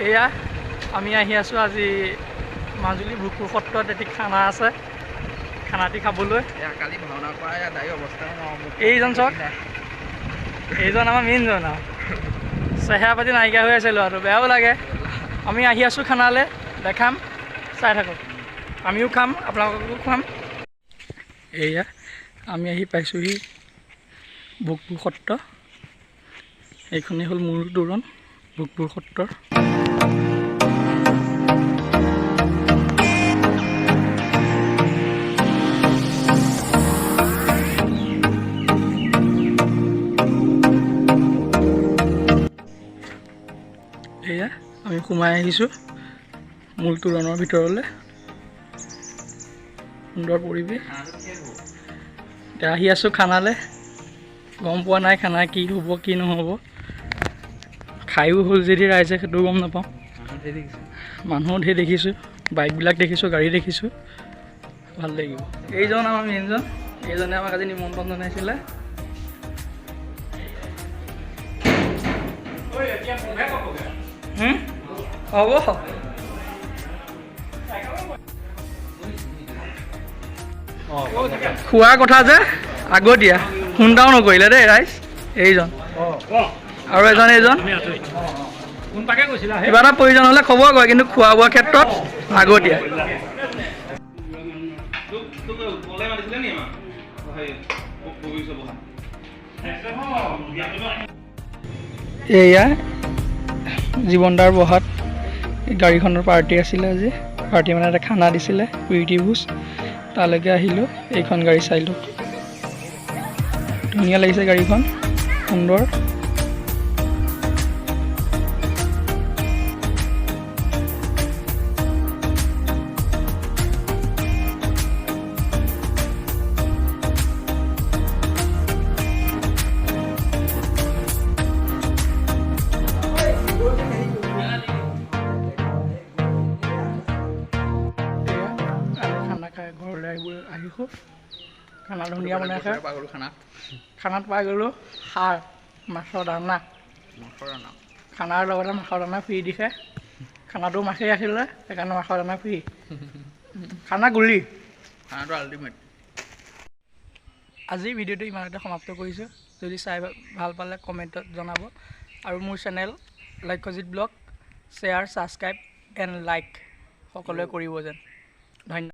এয়া আমি আহি আছোঁ আজি মাজুলী ভোগপুৰ সত্ৰত এটি খানা আছে খানাটি খাবলৈ কালি ভাওনা কৰা দায়ী অৱস্থা এইজন চাওক এইজন আমাৰ মেইনজন আৰু চেহেৰা পাতি নাইকিয়া হৈ আছে ল'ৰাটো বেয়াও লাগে আমি আহি আছোঁ খানালৈ দেখাম চাই থাকক আমিও খাম আপোনালোককো খুৱাম এয়া আমি আহি পাইছোঁহি ভোগপুৰ সত্ৰ এইখনেই হ'ল মূল তোৰণ ভোগপুৰ সত্ৰৰ এয়া আমি সোমাই আহিছোঁ মূল তোৰণৰ ভিতৰলৈ সুন্দৰ পৰিৱেশ এতিয়া আহি আছোঁ খানালৈ গম পোৱা নাই খানা কি হ'ব কি নহ'ব খায়ো হ'ল যদি ৰাইজে সেইটো গম নাপাওঁ মানুহো ধেৰ দেখিছোঁ বাইকবিলাক দেখিছোঁ গাড়ী দেখিছোঁ ভাল লাগিব এইজন আমাৰ মেইনজন এইজনে আমাক আজি নিমন্ত্ৰণ জনাইছিলে হ'ব খোৱাৰ কথা যে আগতীয়া ফোনটাও নকৰিলে দেই ৰাইজ এইজন আৰু এইজন কিবা এটা প্ৰয়োজন হ'লে খবৰ কৰে কিন্তু খোৱা বোৱাৰ ক্ষেত্ৰত আগতীয়া এয়া জীৱনদাৰ বহাত গাড়ীখনৰ পাৰ্টি আছিলে আজি পাৰ্টি মানে এটা খানা দিছিলে প্ৰীতি ভোজ তালৈকে আহিলোঁ এইখন গাড়ী চাইলোঁ ধুনীয়া লাগিছে গাড়ীখন সুন্দৰ ঘৰলৈ আহিছোঁ খানা ধুনীয়া বনাই খাই খানাত পাই গ'লোঁ সাৰ মাছৰ দানা খানাৰ লগতে মাছৰ দানা ফ্ৰী দিছে খানাটো মাছেই আছিলে সেইকাৰণে মাছৰ দানা ফ্ৰী খানা গুলি খানাটো আল্টিমেট আজি ভিডিঅ'টো ইমানতে সমাপ্ত কৰিছোঁ যদি চাই ভাল পালে কমেণ্টত জনাব আৰু মোৰ channel Lakshyajit blog share subscribe and like সকলোৱে কৰিব যেন ধন্যবাদ।